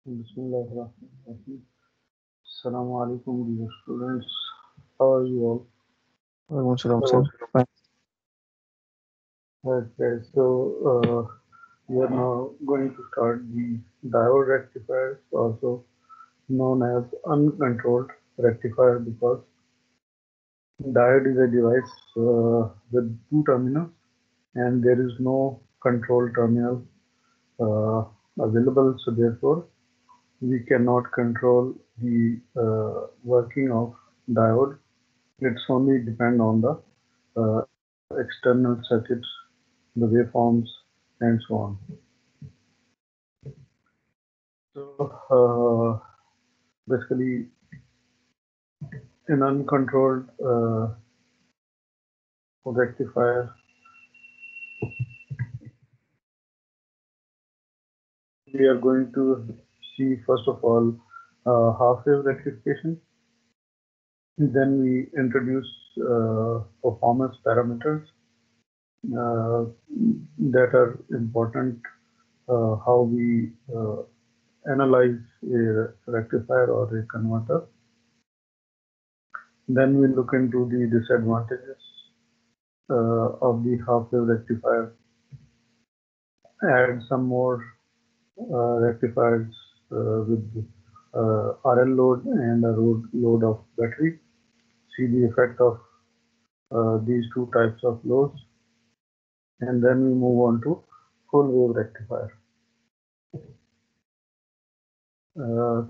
Bismillahirrahmanirrahim. Assalamu alaikum, dear students. How are you all? Welcome, sir. Fine. Okay, so we are now going to start the diode rectifiers, also known as uncontrolled rectifier, because diode is a device with two terminals and there is no control terminal uh, available. So therefore, we cannot control the working of diode. It's only depend on the external circuits, the waveforms, and so on. So basically, in uncontrolled rectifier, we are going to see first of all half wave rectification. Then we introduce performance parameters that are important, how we analyze a rectifier or a converter. Then we look into the disadvantages of the half wave rectifier, add some more rectifiers with RL load and a load of battery, see the effect of these two types of loads, and then we move on to full wave rectifier.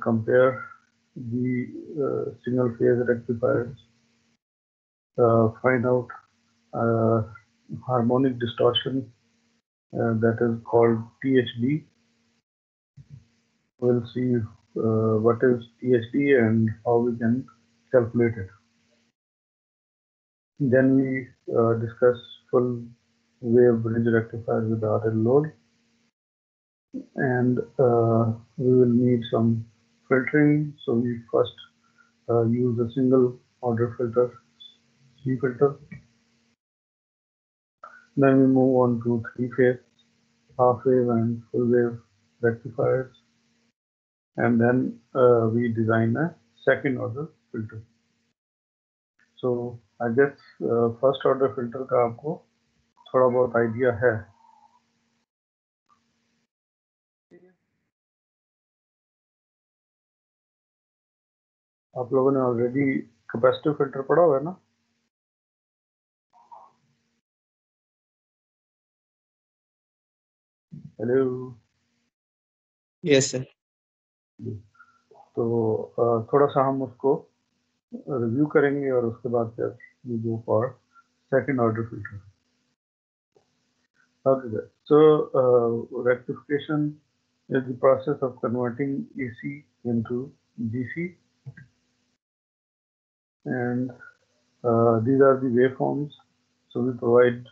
Compare the single phase rectifiers, find out uh, harmonic distortion that is called THD. We'll see what is THD and how we can calculate it. Then we discuss full wave bridge rectifier with RL load, and we will need some filtering. So we first use a single order filter, C filter. Then we move on to three phase, half wave and full wave rectifiers, and then we design a second order filter. So I guess first order filter का आपको थोड़ा बहुत idea है. आप लोगों ने already capacitive filter पढ़ा हुआ है ना? हेलो. Yes, sir. तो थोड़ा सा हम उसको रिव्यू करेंगे और उसके बाद फिर we go for second order filter. Okay, so rectification is the process of converting AC into DC, and these are the waveforms. So we provide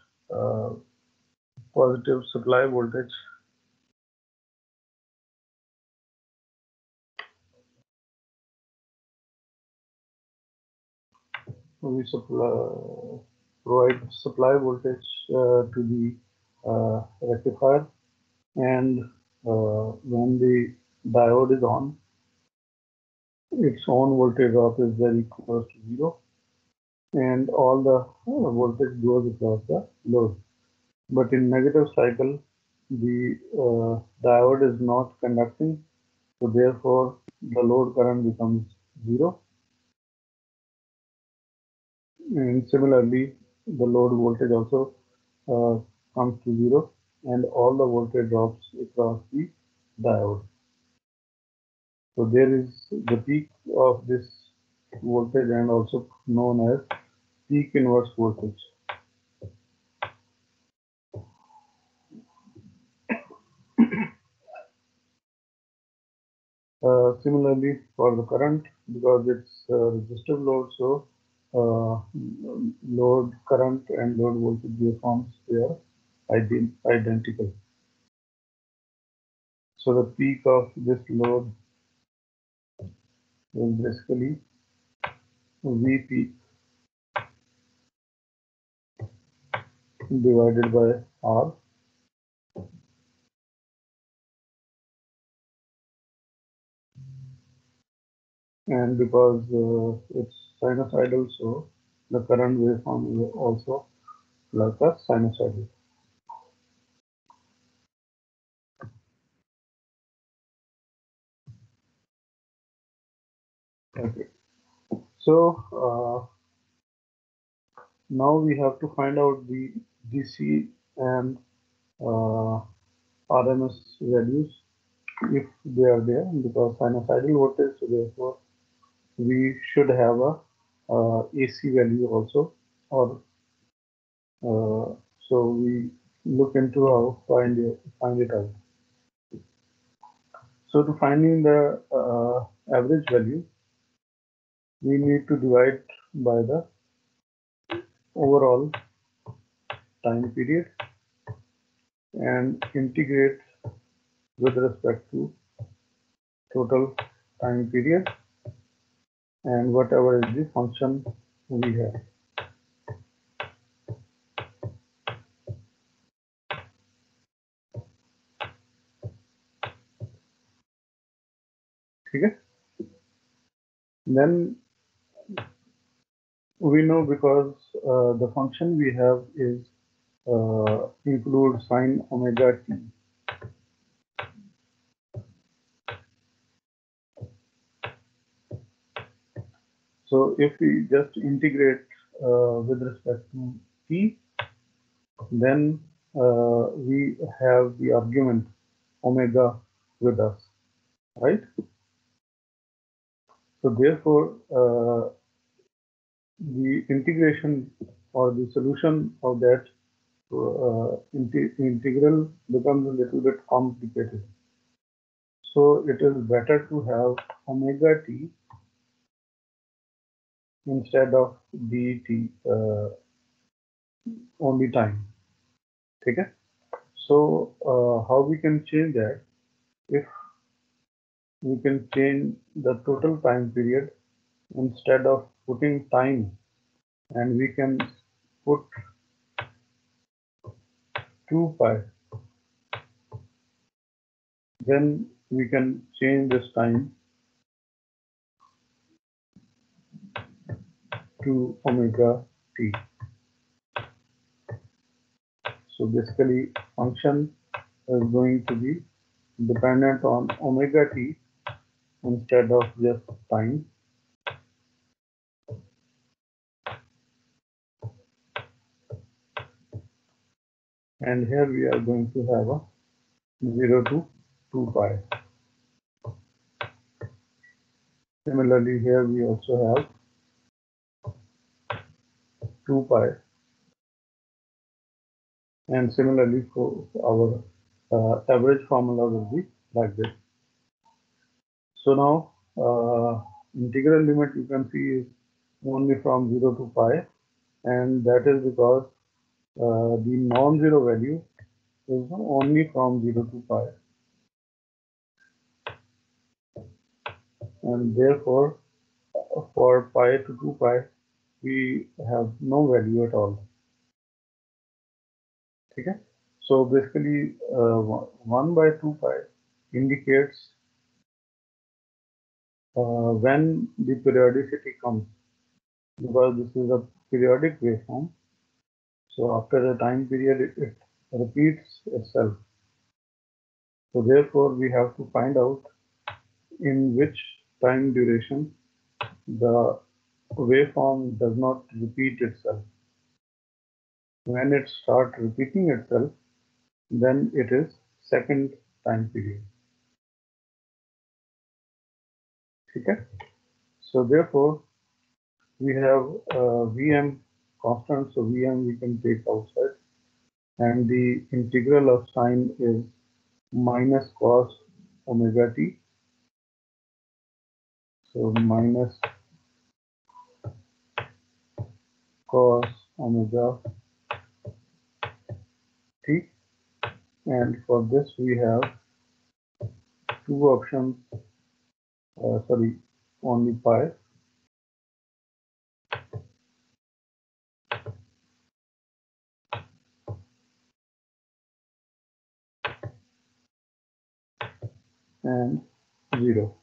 positive supply voltage we provide supply voltage to the rectifier, and when the diode is on, its own voltage drop is very close to zero, and all the voltage goes across the load. But in negative cycle, the diode is not conducting, so therefore the load current becomes zero. And similarly, the load voltage also uh, comes to zero, and all the voltage drops across the diode. So there is the peak of this voltage and also known as peak inverse voltage. Similarly, for the current, because it's resistive load, so load current and load voltage waveforms, they are identical. So the peak of this load is basically V peak divided by R. and because it's sinusoidal, so the current waveform is also like a sinusoidal. Okay, so now we have to find out the DC and uh, RMS values if they are there, because sinusoidal voltage, so therefore we should have a AC value also, or so we look into how find it out. So to finding the average value, we need to divide by the overall time period and integrate with respect to total time period and whatever is the function we have. Okay? Then we know because the function we have is include sine omega t. So if we just integrate with respect to t, then we have the argument omega with us, right? So therefore, the integration or the solution of that integral becomes a little bit complicated. So it is better to have omega t instead of dt only time. Okay? So how we can change that? If we can change the total time period instead of putting time, and we can put 2 pi, then we can change this time to omega t. So basically function is going to be dependent on omega t instead of just time. And here we are going to have a 0 to 2 pi. Similarly, here we also have 2 pi, and similarly for our average formula will be like this. So now integral limit you can see is only from 0 to pi, and that is because the non-zero value is only from 0 to pi, and therefore for pi to 2 pi we have no value at all. Okay? So basically 1 by 2 pi indicates when the periodicity comes, because this is a periodic waveform. So after a time period it repeats itself. So therefore we have to find out in which time duration the waveform does not repeat itself. When it starts repeating itself, then it is second time period. Okay? So therefore we have Vm constant, so Vm we can take outside, and the integral of sine is minus cos omega t. So minus cos omega t, and for this we have two options, sorry, only pi, and 0.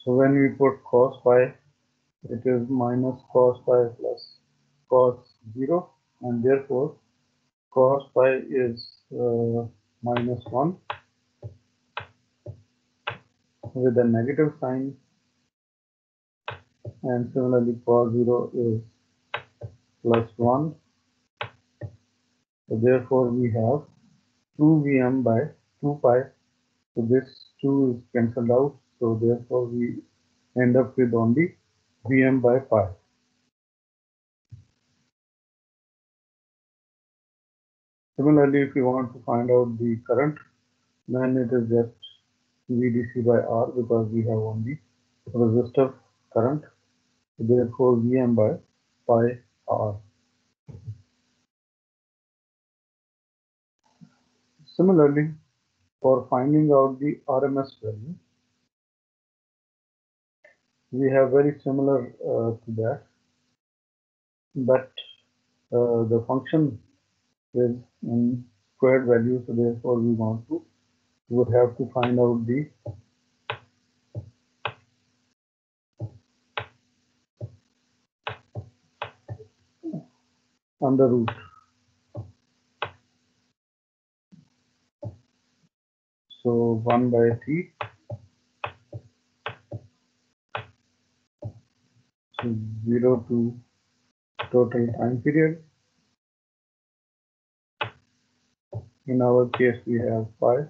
So when we put cos pi, it is minus cos pi plus cos 0, and therefore cos pi is minus 1 with a negative sign, and similarly cos 0 is plus 1. So therefore we have 2Vm by 2 pi. So this 2 is cancelled out. So therefore we end up with only Vm by pi. Similarly, if you want to find out the current, then it is just VDC by R, because we have only resistor current. Therefore Vm by pi R. Similarly, for finding out the RMS value, we have very similar to that, but the function is in squared value, so therefore we would have to find out the under root. So 1 by t, so 0 to total time period. In our case we have 5,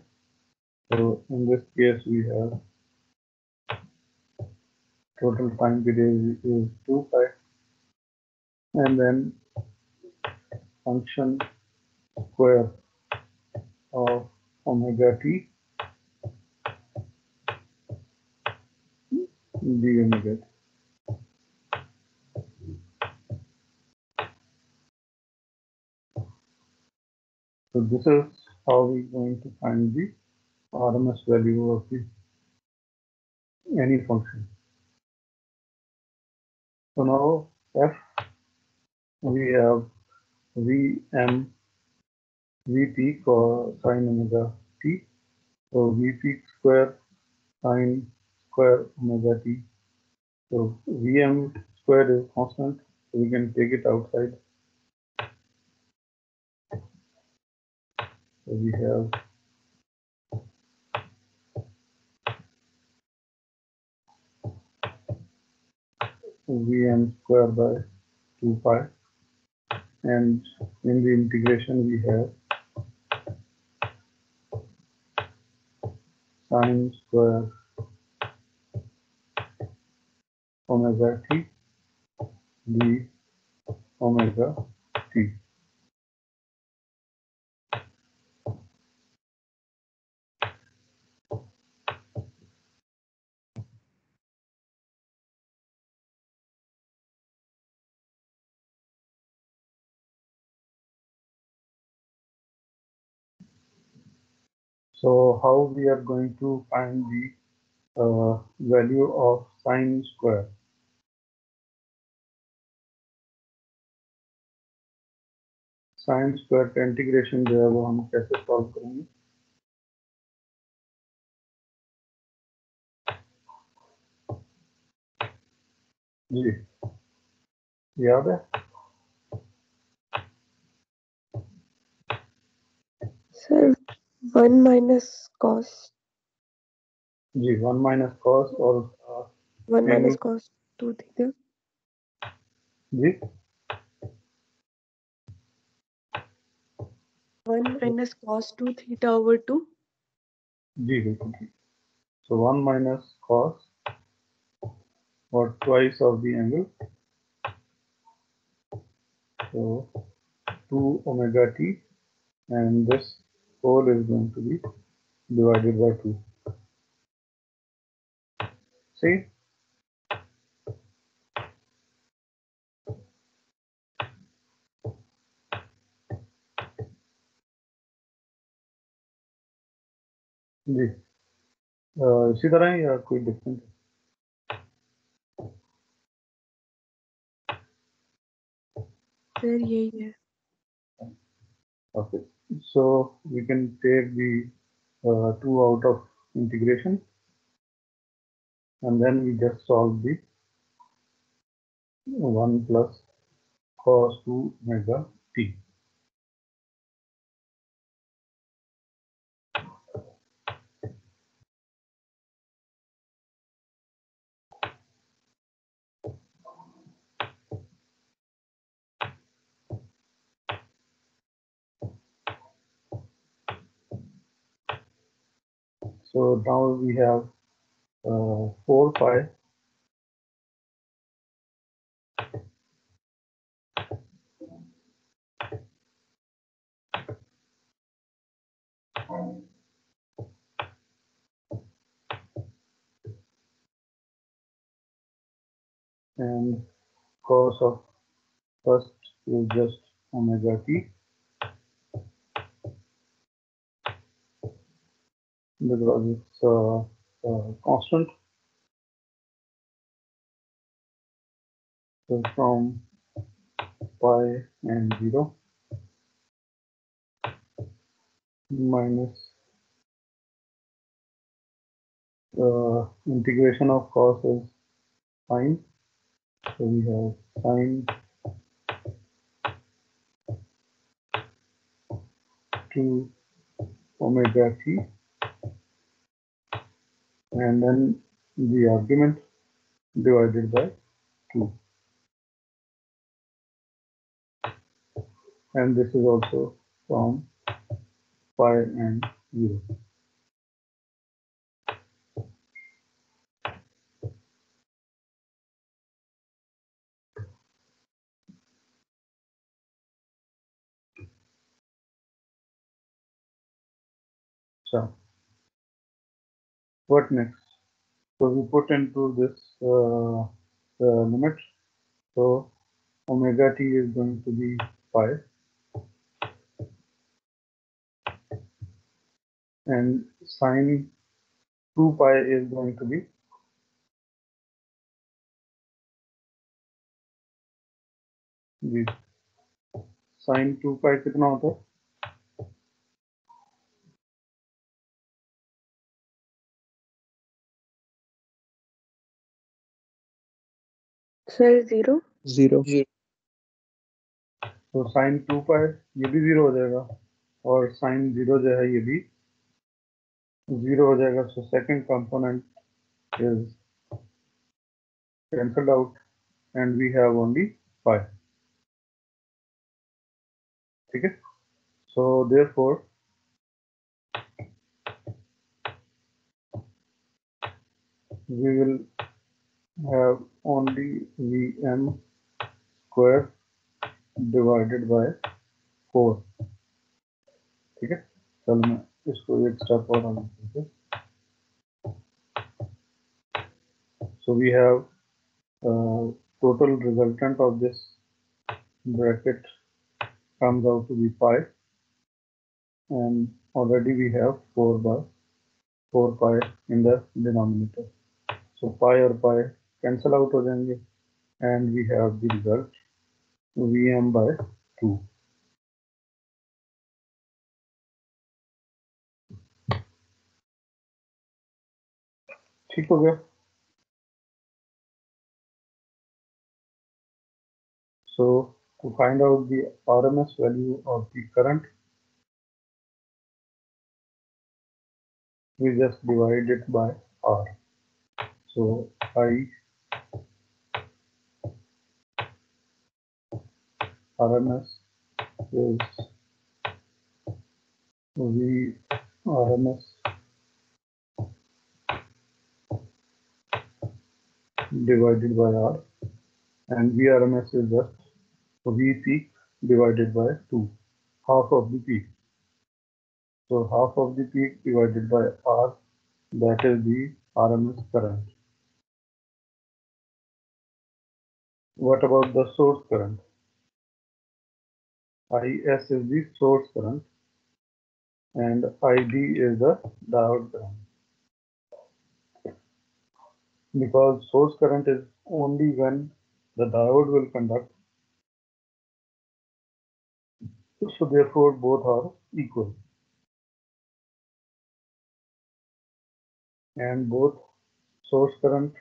so in this case we have total time period is 2 pi, and then function square of omega t d omega t. So this is how we're going to find the RMS value of the any function. So now f, we have Vm Vp cosine omega t. So Vp square sine square omega t. So Vm square is constant, so we can take it outside. So we have Vm square by 2 pi, and in the integration we have sine square omega t d omega t. So how we are going to find the value of sine square? Sine square का integration जो है वो हम कैसे solve करेंगे? जी याद है? Sir, 1 minus cos जी 1 minus cos और 1 minus एंगल cos 2 theta. जी 1 minus cos 2 theta over 2. जी बिल्कुल ठीक. So 1 minus cos or twice of the angle, so 2 omega t, and this whole is going to be divided by 2. See? जी इसी तरह ही या कोई different? Sir, यही है. Okay, so we can take the 2 out of integration. and then we just solve the 1 plus cos 2 omega t. So now we have 4 pi and cos of first is just omega t because it's constant. So from pi and 0 minus integration of cos is sine. So we have sine 2 omega t, and then the argument divided by 2, and this is also from pi and 0. So what next? So we put into this limit. So omega t is going to be pi, and sine 2 pi is going to be the sine 2 pi कितना होता है? Sir, 0. 0. तो sign 2 पाई ये भी 0 हो जाएगा, और sign 0 जो है ये भी 0 हो जाएगा. So second component is cancelled out and we have only pi. ठीक है. So therefore we will have only vm square divided by 4. ठीक है. चलो मैं इसको एक स्टेप और आगे करते. So we have total resultant of this bracket comes out to be pi, and already we have 4 pi in the denominator. So pi और pi cancel out हो जाएंगे, and we have the result Vm by 2. ठीक हो गया. So to find out the RMS value of the current, we just divide it by R. So I RMS is V RMS divided by R, and VRMS is just V peak divided by 2, half of the peak. So half of the peak divided by R, that is the RMS current. What about the source current? IS is the source current and ID is the diode current. Because source current is only when the diode will conduct, so therefore both are equal, and both source current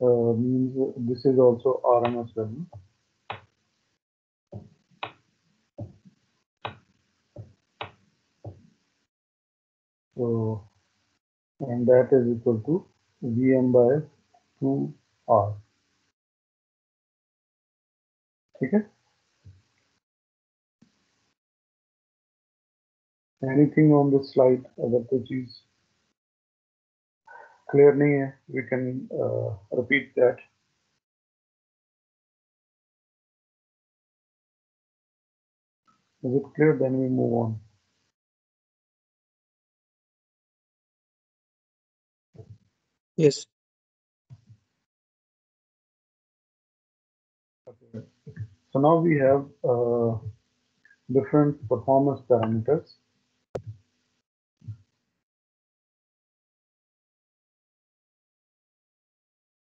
means this is also RMS value. So, and that is equal to Vm by 2R. Okay. Anything on this slide अगर कोई चीज clear नहीं है, we can repeat that. Is it clear? Then we move on. Yes. Okay. So now we have different performance parameters.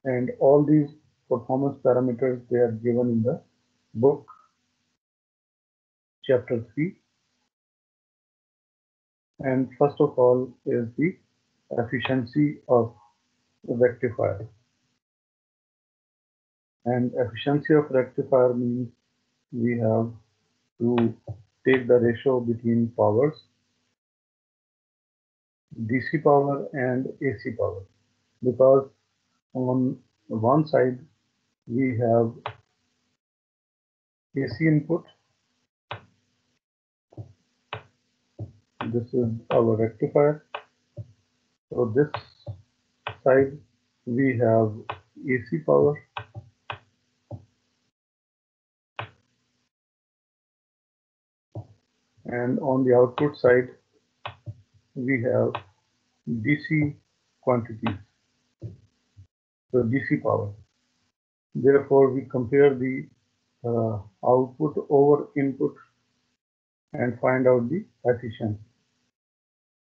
And all these performance parameters, they are given in the book, chapter 3. And first of all is the efficiency of the rectifier. And efficiency of rectifier means we have to take the ratio between powers, DC power and AC power, because on one side we have AC input, this is our rectifier. So this side we have AC power, and on the output side we have DC quantities, so DC power. Therefore, we compare the output over input and find out the efficiency.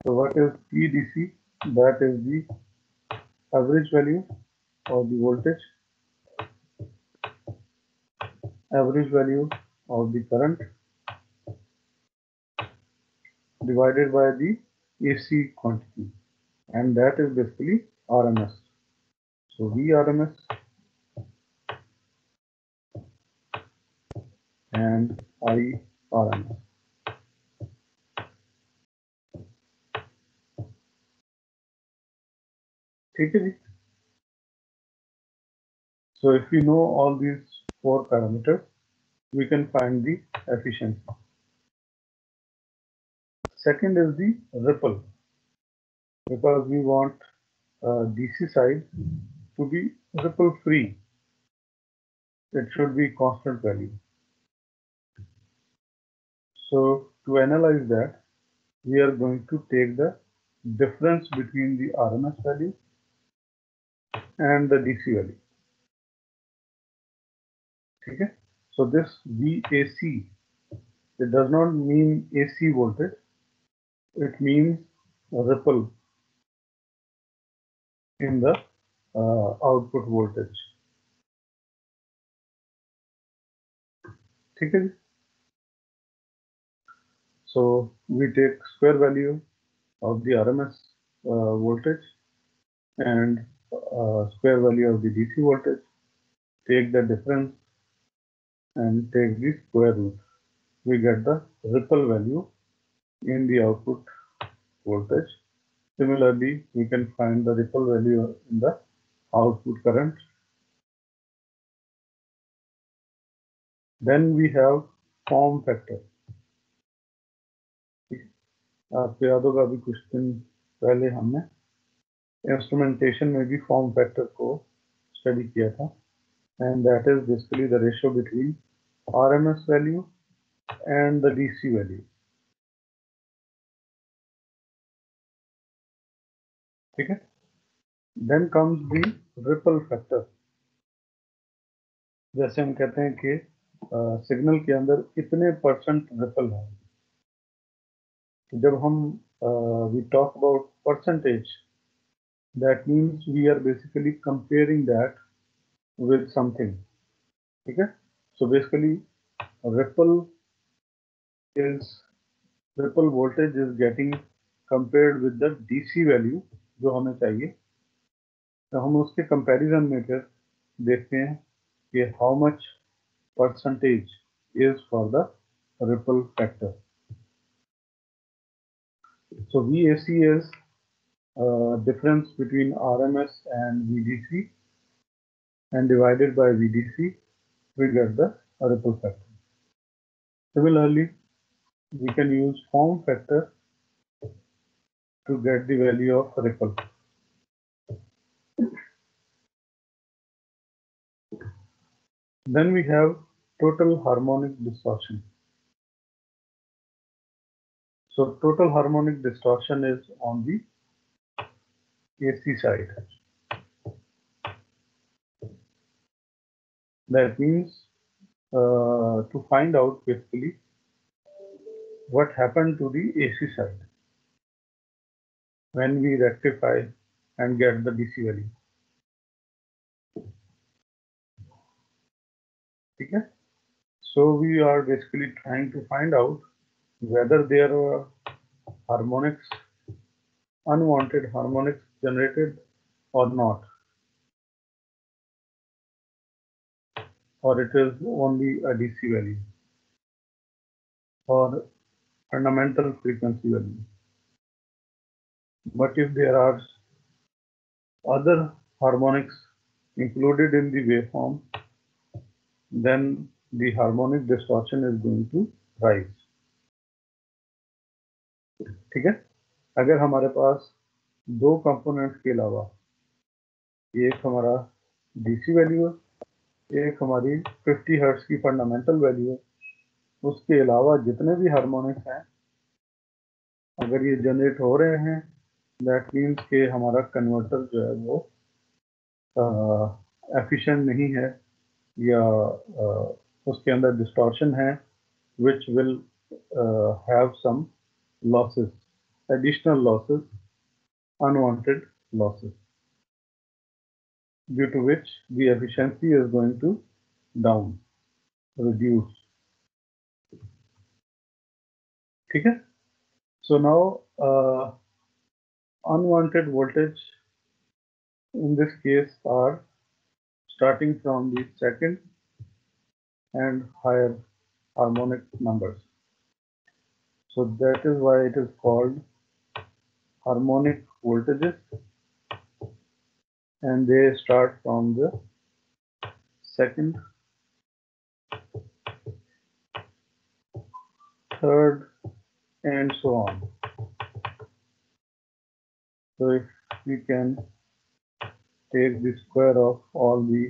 So what is PDC? That is the average value of the voltage, average value of the current divided by the AC quantity, and that is basically RMS. So VRMS and IRMS. ठीक है जी? So if we know all these four parameters, we can find the efficiency. Second is the ripple, because we want DC side to be ripple free. It should be constant value. So to analyze that, we are going to take the difference between the RMS value and the DC value. Okay? So this VAC, it does not mean AC voltage, it means ripple in the output voltage. Okay? So we take square value of the RMS voltage and square value of the DC voltage, take the difference and take the square root. We get the ripple value in the output voltage. Similarly, we can find the ripple value in the output current. Then we have form factor. आपको याद होगा अभी कुछ दिन पहले हमने instrumentation में भी फॉर्म फैक्टर को स्टडी किया था, and that is basically the ratio between RMS value and the DC value. ठीक है? Then comes the ripple factor. जैसे हम कहते हैं कि सिग्नल के अंदर इतने परसेंट रिपल है, तो जब हम we talk about percentage, that means we are basically comparing that with something. ठीक है? So basically ripple voltage is getting compared with the DC value जो हमें चाहिए, तो हम उसके कंपैरिजन में फिर देखते हैं कि how much percentage is for the ripple factor. So VAC is difference between RMS and VDC, and divided by VDC we get the ripple factor. Similarly, we can use form factor to get the value of ripple. Then we have total harmonic distortion. So total harmonic distortion is on the AC side. That means to find out basically what happened to the AC side when we rectify and get the DC value. Okay? So we are basically trying to find out whether there were harmonics, unwanted harmonics generated or not, or it is only a DC value or fundamental frequency value. But if there are other harmonics included in the waveform, then the harmonic distortion is going to rise. ठीक है. अगर हमारे पास दो components के अलावा एक हमारा DC value है, एक हमारी 50 हर्ट्ज की फंडामेंटल वैल्यू है, उसके अलावा जितने भी हार्मोनिक्स हैं अगर ये जनरेट हो रहे हैं, दैट मीन्स कि हमारा कन्वर्टर जो है वो एफिशिएंट नहीं है या उसके अंदर डिस्टॉर्शन है, which will have some losses, additional losses, unwanted losses, due to which the efficiency is going to down, reduce. ठीक है. So now unwanted voltage in this case are starting from the second and higher harmonic numbers. So that is why it is called harmonic voltages, and they start from the second, third, and so on. So if we can take the square of all the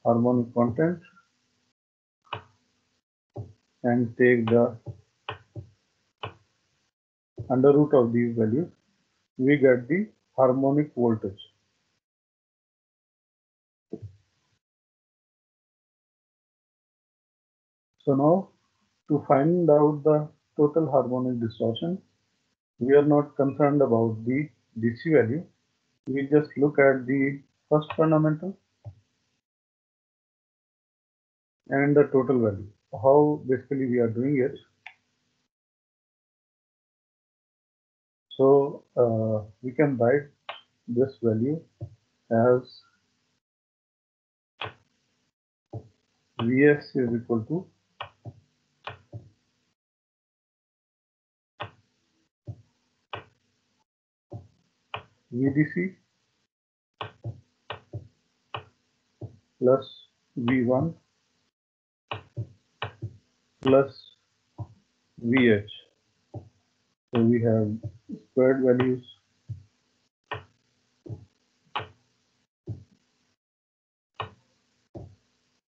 harmonic content and take the under root of these values, we get the harmonic voltage. So now to find out the total harmonic distortion, we are not concerned about the DC value. We just look at the first fundamental and the total value. How basically we are doing it. So we can write this value as Vs is equal to VDC plus V1 plus VH. So we have squared values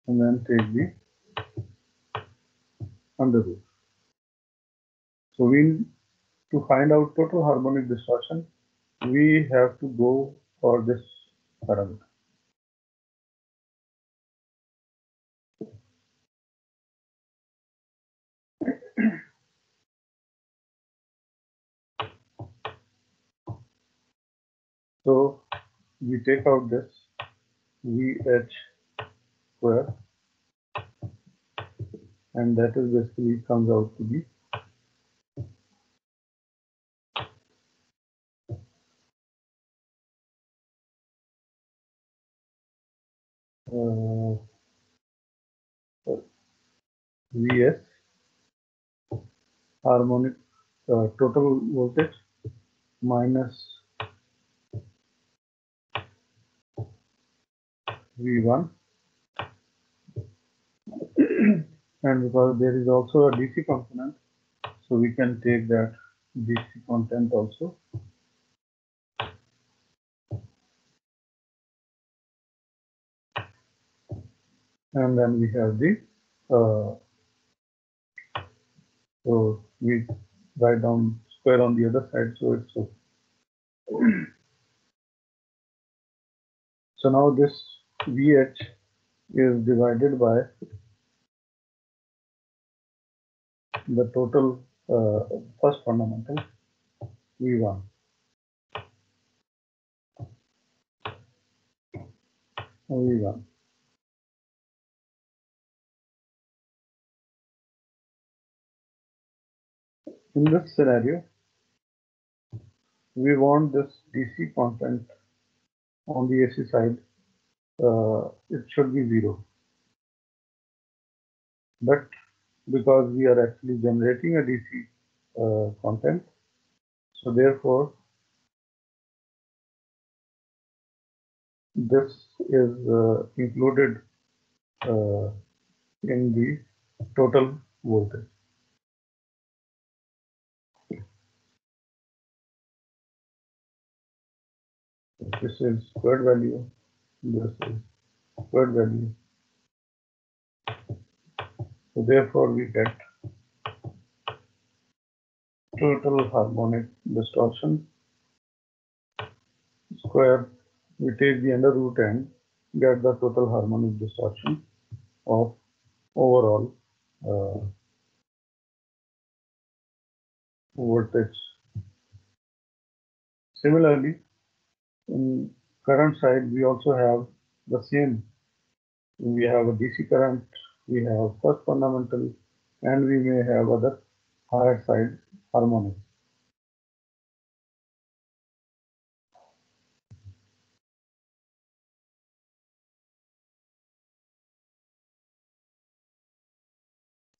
and then take the under root. So we, to find out total harmonic distortion, we have to go for this parameter. So we take out this VH square, and that is basically comes out to be uh, Vs harmonic total voltage minus V1, and because there is also a DC component, so we can take that DC content also. And then we have the so we write down square on the other side, so it's so now this VH is divided by the total first fundamental V1. V1. In this scenario, we want this DC content on the AC side, it should be 0. But because we are actually generating a DC content, so therefore this is included in the total voltage. This is squared value, this is squared value. So therefore we get total harmonic distortion square. We take the under root and get the total harmonic distortion of overall voltage. Similarly, in current side, we also have the same. We have a DC current, we have first fundamental, and we may have other higher side harmonics.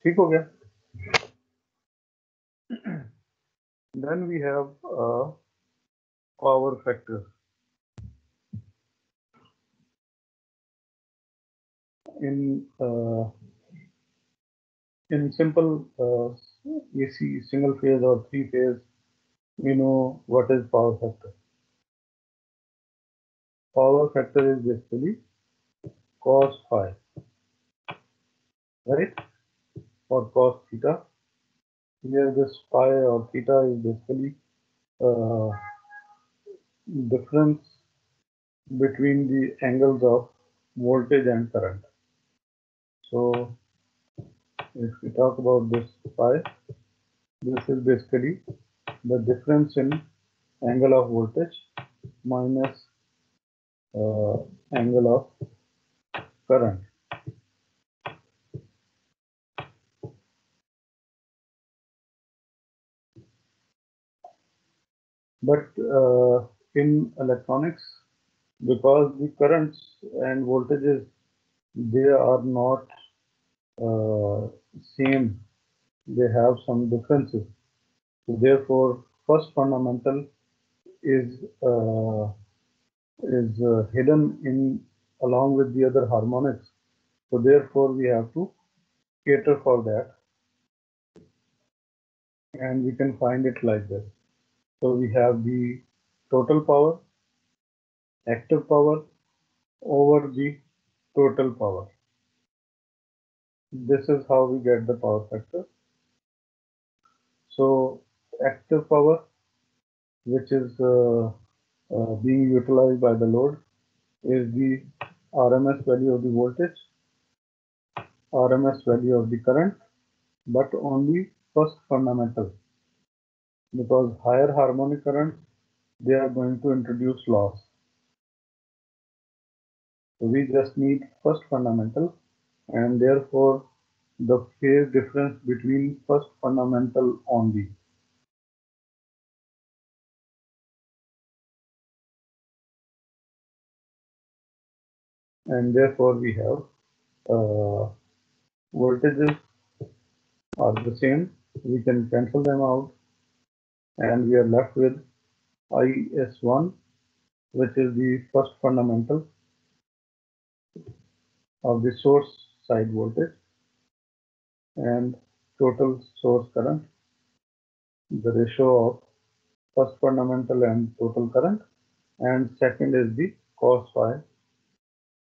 ठीक हो गया? Then we have a power factor. In simple AC single phase or three phase, we know what is power factor. Power factor is basically cos phi, right? Or cos theta. Here this phi or theta is basically uh, difference between the angles of voltage and current. So if we talk about this phi, this is basically the difference in angle of voltage minus angle of current. But in electronics, because the currents and voltages, they are not same, they have some differences. So therefore, first fundamental is hidden in along with the other harmonics. So therefore, we have to cater for that, and we can find it like this. So we have the total power, active power over the total power. This is how we get the power factor. So active power, which is being utilized by the load, is the RMS value of the voltage, RMS value of the current, but only first fundamental, because higher harmonic currents, they are going to introduce loss. So we just need first fundamental, and therefore the phase difference between first fundamental only. and therefore we have voltages are the same. We can cancel them out, and we are left with IS1, which is the first fundamental of the source side voltage, and total source current, the ratio of first fundamental and total current, and second is the cos phi,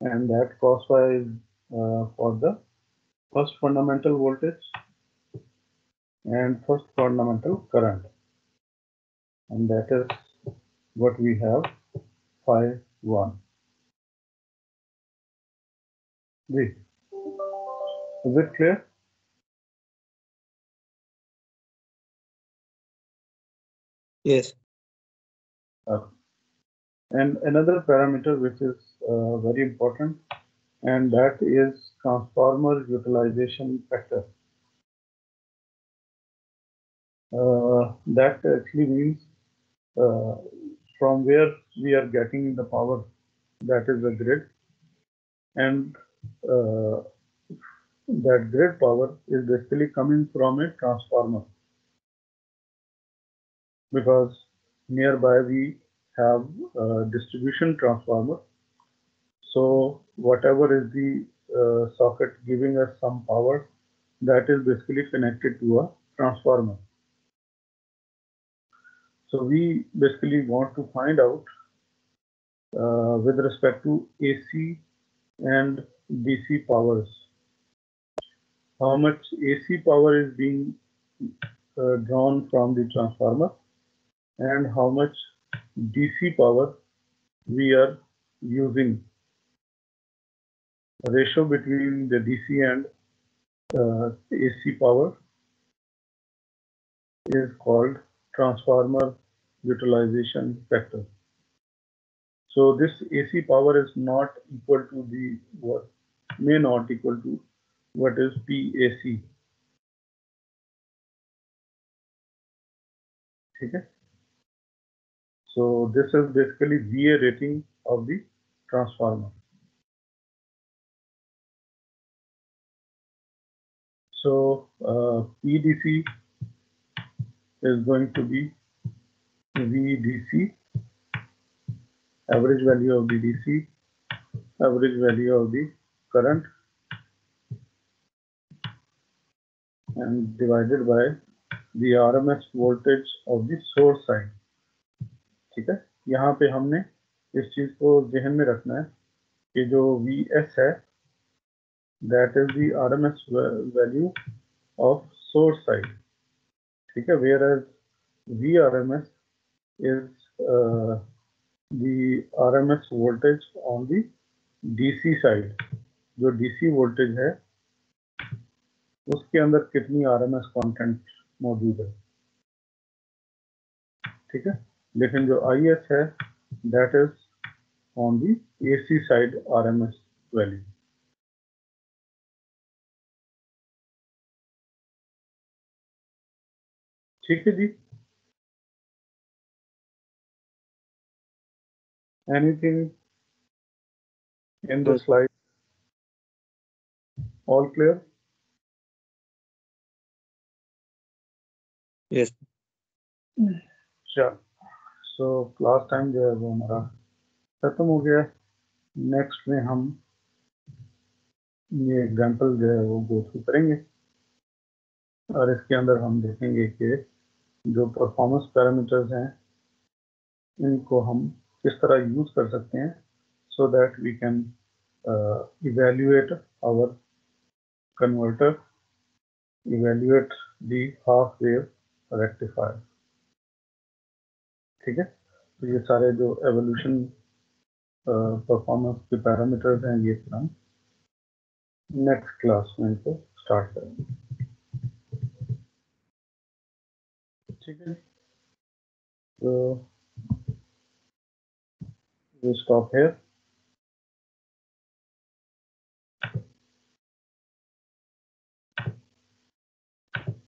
and that cos phi is for the first fundamental voltage and first fundamental current, and that is what we have, phi 1. Is it clear? Yes. Uh, and another parameter which is very important, and that is transformer utilization factor. That actually means uh, from where we are getting the power, that is the grid, and uh, that grid power is basically coming from a transformer, because nearby we have a distribution transformer. So whatever is the socket giving us some power, that is basically connected to a transformer. So we basically want to find out with respect to AC and DC powers, how much AC power is being drawn from the transformer and how much DC power we are using. The ratio between the DC and AC power is called transformer utilization factor. So this AC power is not equal to the what may not equal to what is PAC. Okay. So this is basically VA rating of the transformer. So PDC is going to be VDC, average value of the DC, average value of the current, and divided by the RMS voltage of the source side. ठीक है, यहाँ पे हमने इस चीज को जहन में रखना है कि जो VS है, that is the RMS value of source side. ठीक है, whereas VRMS is the RMS voltage on the DC side. जो DC वोल्टेज है उसके अंदर कितनी RMS कंटेंट मौजूद है, ठीक है। लेकिन जो IS है that is on the AC side RMS value. ठीक है जी। Anything in this slide? All clear? Yes. Sure. So class time जो है वो हमारा खत्म हो गया। नेक्स्ट में हम ये एग्जांपल जो है वो गो थ्रू करेंगे और इसके अंदर हम देखेंगे कि जो परफॉर्मेंस पैरामीटर्स हैं इनको हम किस तरह यूज कर सकते हैं so that we can evaluate our converter, evaluate the half wave rectifier. ठीक है, तो ये सारे जो एवोल्यूशन परफॉर्मेंस के पैरामीटर्स हैं ये फिर हम नेक्स्ट क्लास में इनको स्टार्ट करेंगे। ठीक है, तो वी स्टॉप हियर।